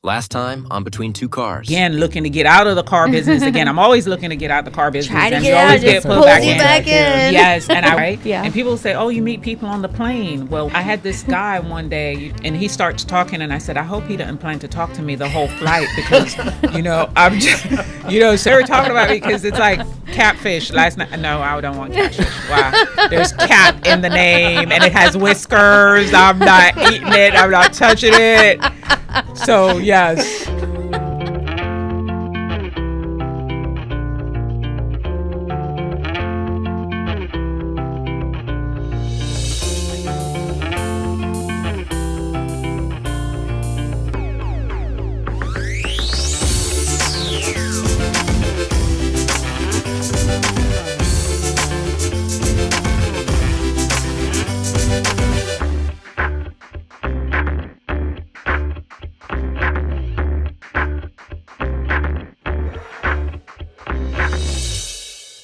Last time on Between Two Cars. Again, looking to get out of the car business again. I'm always looking to get out of the car business. Try to and get you out, always just get pulled pulls back you in. back in. Yes, and Yeah. And people say, "Oh, you meet people on the plane." Well, I had this guy one day, and he starts talking, and I said, "I hope he doesn't plan to talk to me the whole flight because, I'm just, so we're talking about it because it's like catfish last night. No, I don't want catfish. Wow, there's cat in the name, and it has whiskers. I'm not eating it. I'm not touching it. So yes."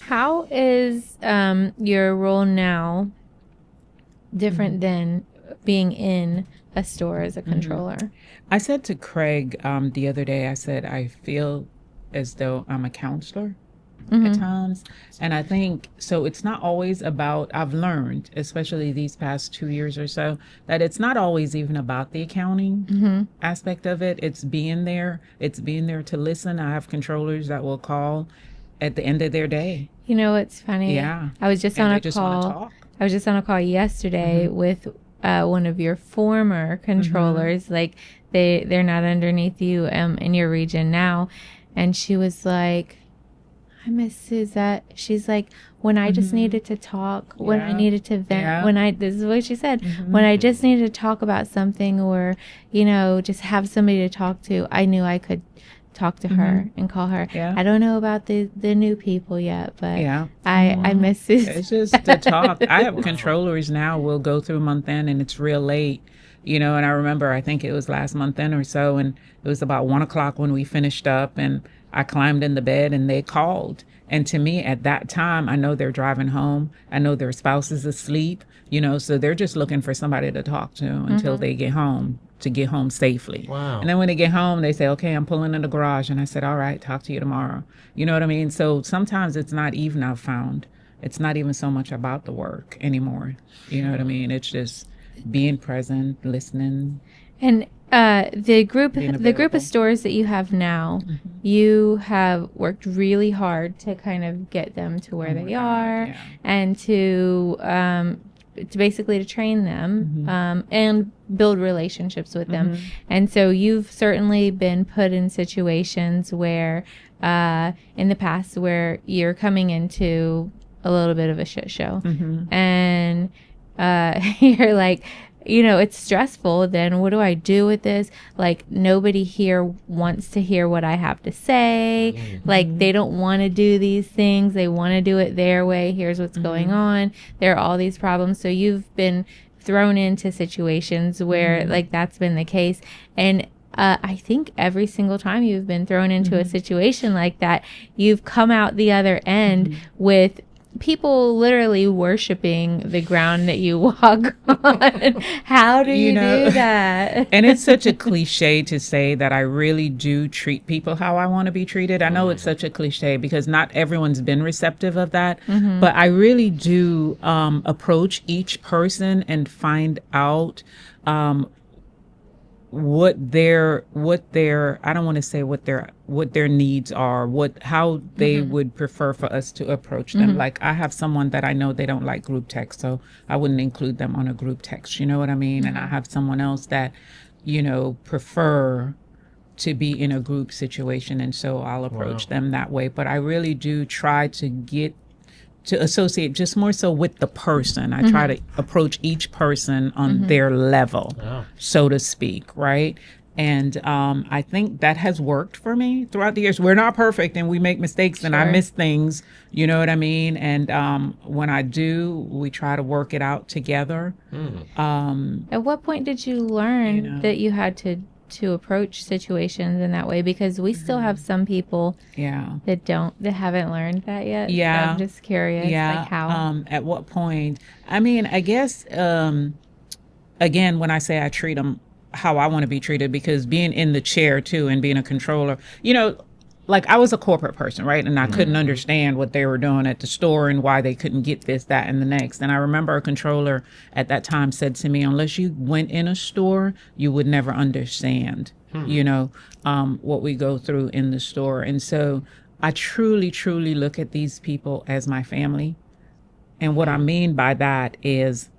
How is your role now different than being in a store as a controller? I said to Craig the other day, I said, I feel as though I'm a counselor at times. And I think, so it's not always about, I've learned, especially these past 2 years or so, that it's not always even about the accounting aspect of it. It's being there. It's being there to listen. I have controllers that will call at the end of their day. You know, it's funny. Yeah. I was just And on they a just wanna call. talk. I was just on a call yesterday with one of your former controllers. Like they're not underneath you in your region now, and she was like, "I miss Suzette." She's like, "When I just needed to talk, when I Yeah. needed to vent, Yeah. this is what she said, when I just needed to talk about something or just have somebody to talk to, I knew I could." Talk to her and call her. Yeah. I don't know about the new people yet, but Yeah. I miss Suzette. It's just to talk. I have controllers now. We'll go through month end and it's real late, and I remember, I think it was last month end or so, and it was about 1:00 when we finished up, and I climbed in the bed and they called. And to me at that time, I know they're driving home. I know their spouse is asleep, so they're just looking for somebody to talk to until they get home, to get home safely. Wow. And then when they get home, they say, "Okay, I'm pulling in the garage." And I said, "All right, talk to you tomorrow." You know what I mean? So sometimes it's not even, I've found, it's not even so much about the work anymore. You know what I mean? It's just being present, listening. And the group Being of available. stores that you have now, you have worked really hard to kind of get them to where Oh my they God, are, yeah. and to basically to train them and build relationships with them. And so you've certainly been put in situations where in the past where you're coming into a little bit of a shit show and you're like, it's stressful. Then what do I do with this? Like, nobody here wants to hear what I have to say. Like, they don't want to do these things. They want to do it their way. Here's what's going on. There are all these problems. So you've been thrown into situations where like that's been the case. And I think every single time you've been thrown into a situation like that, you've come out the other end with people literally worshiping the ground that you walk on. How do you do that? And it's such a cliche to say that I really do treat people how I want to be treated. I know it's such a cliche because not everyone's been receptive of that, but I really do approach each person and find out what their I don't want to say what their needs are, how they would prefer for us to approach them. Like, I have someone that I know they don't like group text, so I wouldn't include them on a group text, you know what I mean? And I have someone else that prefer to be in a group situation, and so I'll approach them that way. But I really do try to associate just more so with the person. I try to approach each person on their level, so to speak, right? And I think that has worked for me throughout the years. We're not perfect and we make mistakes and I miss things, you know what I mean? And when I do, we try to work it out together. At what point did you learn that you had to approach situations in that way? Because we still have some people that haven't learned that yet. Yeah. So I'm just curious, like how? At what point? I mean, I guess, again, when I say I treat them how I want to be treated, because being in the chair too and being a controller, like I was a corporate person, right? And I couldn't understand what they were doing at the store and why they couldn't get this, that, and the next. And I remember a controller at that time said to me, unless you went in a store, you would never understand, what we go through in the store. And so I truly, truly look at these people as my family. And what I mean by that is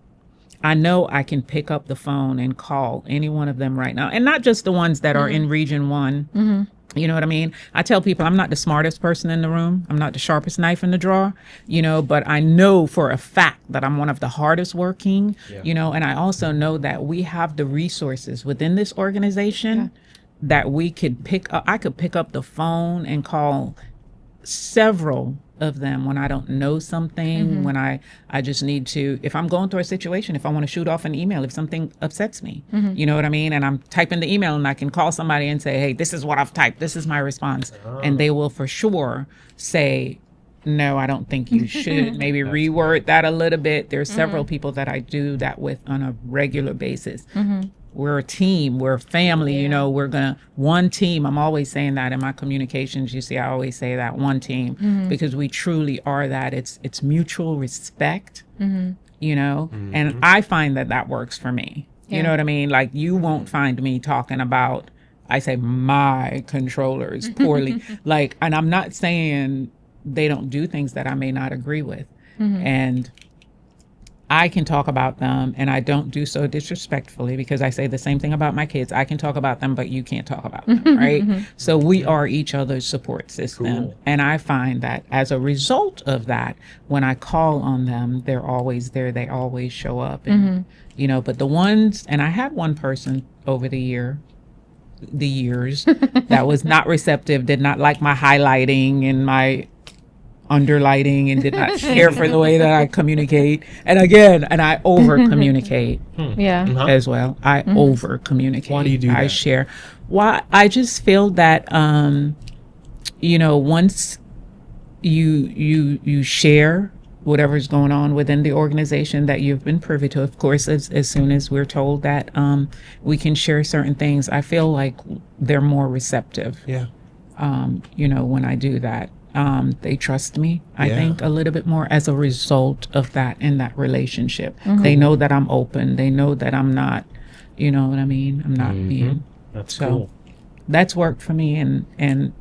I know I can pick up the phone and call any one of them right now. And not just the ones that are in Region 1. You know what I mean? I tell people I'm not the smartest person in the room. I'm not the sharpest knife in the drawer, but I know for a fact that I'm one of the hardest working, and I also know that we have the resources within this organization that we could pick up. I could pick up the phone and call several of them when I don't know something, when I just need to, if I'm going through a situation, if I want to shoot off an email, if something upsets me, you know what I mean? And I'm typing the email and I can call somebody and say, hey, this is what I've typed. This is my response. And they will for sure say, no, I don't think you should. Maybe reword that a little bit. There's several people that I do that with on a regular basis. We're a team, we're a family, we're one team. I'm always saying that in my communications. You see, I always say that, one team, because we truly are that. It's mutual respect, and I find that works for me. You know what I mean? Like, you won't find me talking about, I say, my controllers poorly. And I'm not saying they don't do things that I may not agree with. And I can talk about them, and I don't do so disrespectfully, because I say the same thing about my kids. I can talk about them, but you can't talk about them, right? So we are each other's support system. Cool. And I find that as a result of that, when I call on them, they're always there. They always show up. And, but the ones, and I had one person over the years that was not receptive, did not like my highlighting and my underlighting, and did not care for the way that I communicate. And I over communicate as well. I over communicate. Why do you do that? I share. Why? I just feel that once you share whatever's going on within the organization that you've been privy to, of course, as soon as we're told that we can share certain things, I feel like they're more receptive. When I do that. They trust me, I think, a little bit more as a result of that in that relationship. They know that I'm open. They know that I'm not, you know what I mean? I'm not being. That's cool. That's worked for me, and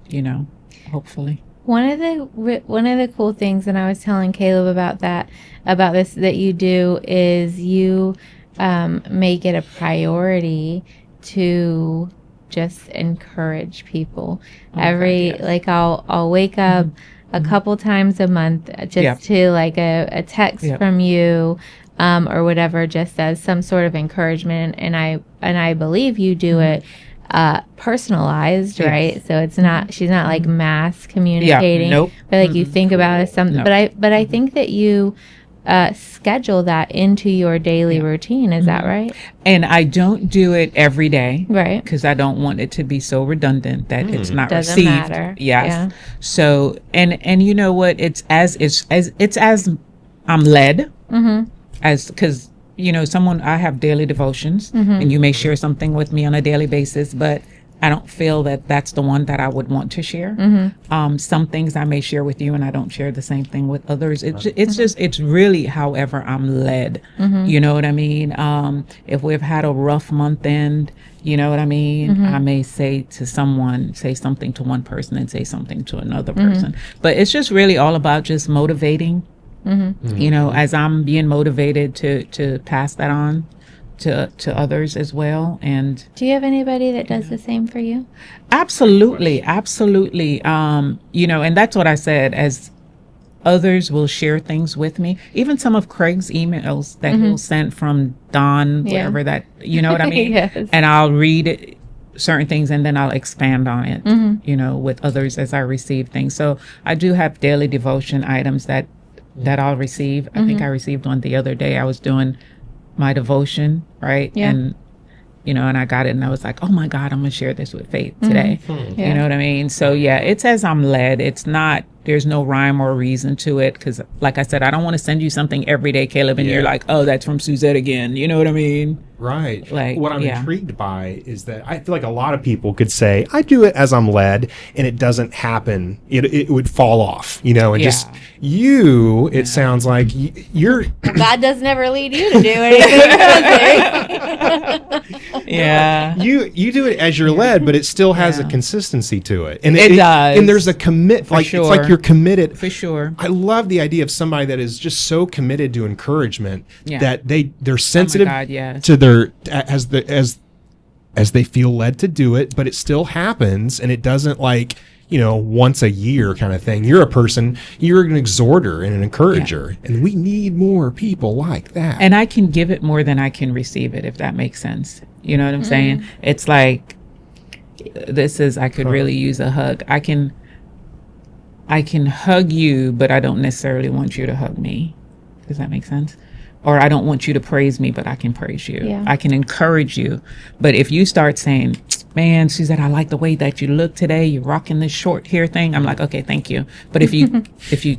hopefully. One of the cool things, and I was telling Caleb about this that you do, is you make it a priority to just encourage people. I'll wake up a couple times a month just to like a text from you or whatever, just as some sort of encouragement, and I believe you do it personalized, right? So it's not, she's not like mass communicating, but like you think about it something. But I think that you schedule that into your daily routine. Is that right? And I don't do it every day, right? Because I don't want it to be so redundant that it's not Doesn't received. Matter. Yes. Yeah. So and you know what? It's as I'm led, as because I have daily devotions, and you may share something with me on a daily basis, but I don't feel that that's the one that I would want to share. Some things I may share with you, and I don't share the same thing with others. It's really however I'm led. You know what I mean? If we've had a rough month end, you know what I mean? I may say something to one person and say something to another person. But it's just really all about just motivating, as I'm being motivated to pass that on to others as well. And do you have anybody that does the same for you? Absolutely. And that's what I said, as others will share things with me, even some of Craig's emails that he'll send from Don, whatever that, you know what I mean? Yes. And I'll read it, certain things, and then I'll expand on it, with others as I receive things. So I do have daily devotion items that I'll receive. I think I received one the other day. I was doing my devotion, right? And and I got it, and I was like, oh my God, I'm gonna share this with Faith today. You know what I mean? So it's as I'm led. It's not there's no rhyme or reason to it. Because, like I said, I don't want to send you something every day, Caleb, and you're like, oh, that's from Suzette again. You know what I mean? Right. Like, what I'm intrigued by is that I feel like a lot of people could say, I do it as I'm led, and it doesn't happen. It would fall off, and just you, it sounds like you're... God doesn't ever lead you to do anything, does he? Yeah. You do it as you're led, but it still has a consistency to it. And it does. And there's a commit, like, sure. It's like you're committed. For sure. I love the idea of somebody that is just so committed to encouragement that they're sensitive to their as they feel led to do it, but it still happens, and it doesn't once a year kind of thing. You're an exhorter and an encourager, and we need more people like that. And I can give it more than I can receive it, if that makes sense. You know what I'm saying? It's like, I could really use a hug. I can hug you, but I don't necessarily want you to hug me. Does that make sense? Or I don't want you to praise me, but I can praise you. Yeah. I can encourage you. But if you start saying, man, Suzette, I like the way that you look today. You're rocking this short hair thing. I'm like, okay, thank you. But if you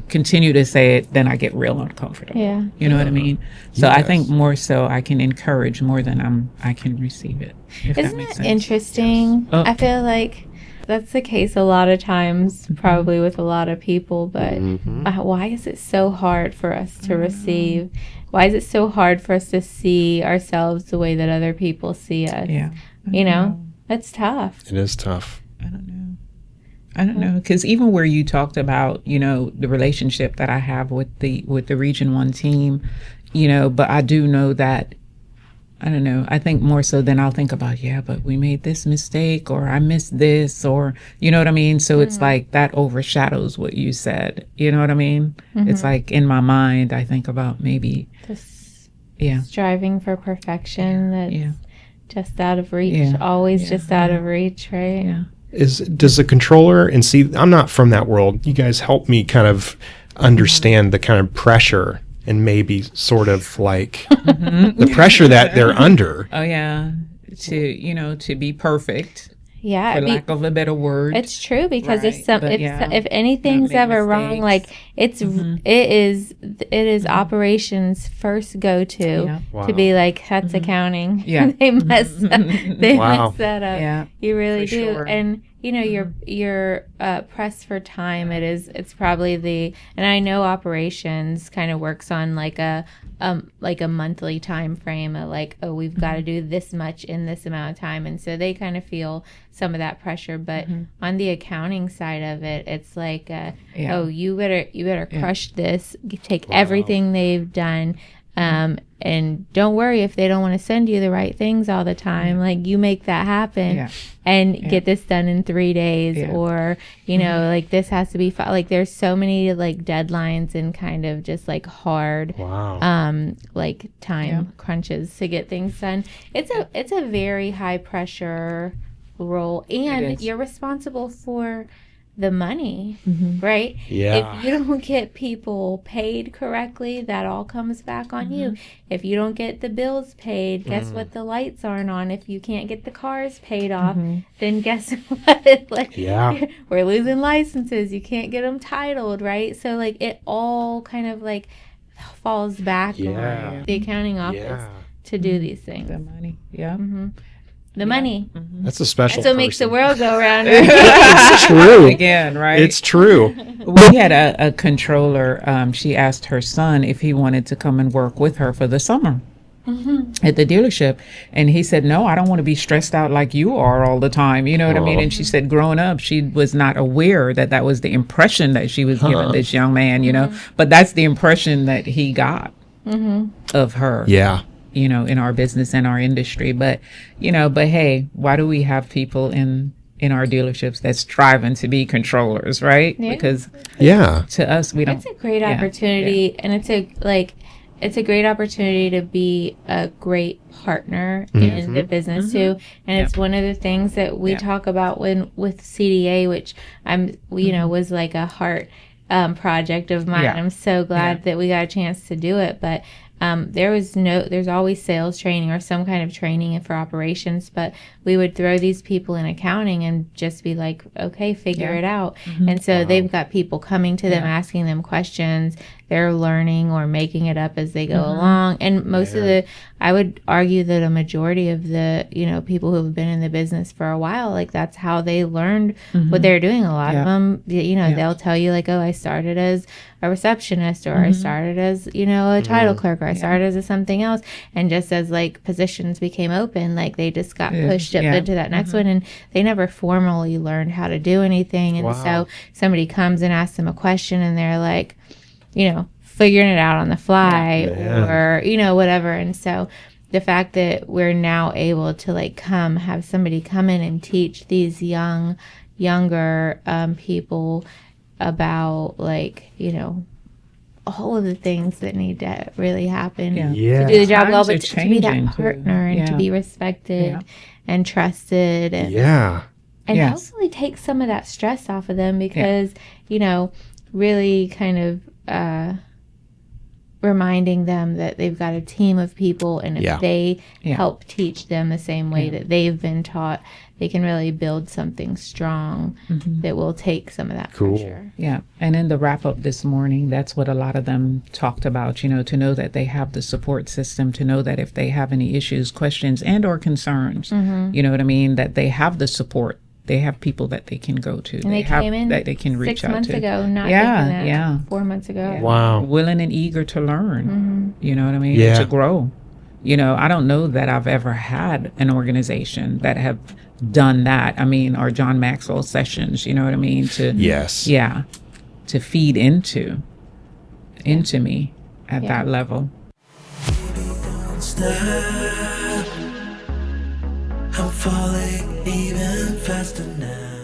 continue to say it, then I get real uncomfortable. Yeah. You know what I mean? So I think more so I can encourage more than I can receive it. Isn't that interesting? I feel like that's the case a lot of times, probably with a lot of people. But why is it so hard for us to receive? Why is it so hard for us to see ourselves the way that other people see us? Yeah. That's tough. It is tough. I don't know. Because even where you talked about, the relationship that I have with the Region 1 team, but I do know that, I don't know, I think more so than I'll think about, but we made this mistake, or I missed this, or, you know what I mean? So it's like that overshadows what you said. You know what I mean? It's like in my mind, I think about maybe striving for perfection that's just out of reach, always just out of reach, right? Yeah. Does the controller, and see, I'm not from that world, you guys help me kind of understand the kind of pressure and maybe sort of like the pressure that they're under. Oh yeah, to be perfect. Yeah, for lack of a better word. It's true, because if anything's ever wrong, like it is operations first go to be like, that's accounting. Yeah, they mess that up. Yeah, you really do. Sure. And you're pressed for time. It's probably and I know operations kind of works on like a monthly time frame of like, oh, we've got to do this much in this amount of time, and so they kind of feel some of that pressure. But on the accounting side of it, it's like, oh, you better crush this, take everything they've done. And don't worry if they don't want to send you the right things all the time. Like, you make that happen and get this done in 3 days, or, like, this has to be like, there's so many like deadlines and kind of just like hard, like time crunches to get things done. It's a very high pressure role, and you're responsible for the money, right? Yeah. If you don't get people paid correctly, that all comes back on you. If you don't get the bills paid, guess what? The lights aren't on. If you can't get the cars paid off, then guess what? Like, we're losing licenses. You can't get them titled, right? So like, it all kind of like falls back on the accounting office to do these things. The money, the money. That's a special. That's what makes the world go round. It's true. Again, right? It's true. We had a controller. She asked her son if he wanted to come and work with her for the summer at the dealership, and he said, "No, I don't want to be stressed out like you are all the time." You know what I mean? And she said, growing up, she was not aware that was the impression that she was giving this young man. But that's the impression that he got of her. Yeah. In our business and our industry. But hey, why do we have people in our dealerships that's striving to be controllers, right? Because to us, we don't. It's a great opportunity, and it's a great opportunity to be a great partner in the business too. And it's one of the things that we talk about with CDA, which was like a heart project of mine. I'm so glad that we got a chance to do it. But there's always sales training or some kind of training for operations, but we would throw these people in accounting and just be like, okay, figure it out. And so they've got people coming to them, asking them questions. They're learning or making it up as they go along. And most of I would argue that a majority of the, people who have been in the business for a while, like that's how they learned what they're doing. A lot of them, they'll tell you like, oh, I started as a receptionist, or I started as, a title clerk, or I started as something else. And just as like positions became open, like they just got pushed up into that next one, and they never formally learned how to do anything. And so somebody comes and asks them a question and they're like, figuring it out on the fly or, whatever. And so the fact that we're now able to like have somebody come in and teach these younger people about like, all of the things that need to really happen to do the job well, but to be that partner and to be respected and trusted and hopefully take some of that stress off of them, because, really kind of reminding them that they've got a team of people, and if they help teach them the same way that they've been taught, they can really build something strong that will take some of that pressure. Yeah. And in the wrap up this morning, that's what a lot of them talked about, to know that they have the support system, to know that if they have any issues, questions, and or concerns, you know what I mean, that they have the support. They have people that they can go to. And they came in that they can reach out to. 6 months ago, not thinking that 4 months ago. Yeah. Wow. Willing and eager to learn. You know what I mean? To grow. I don't know that I've ever had an organization that have done that. I mean, or John Maxwell sessions, you know what I mean? To feed into me at that level. I'm falling even faster now.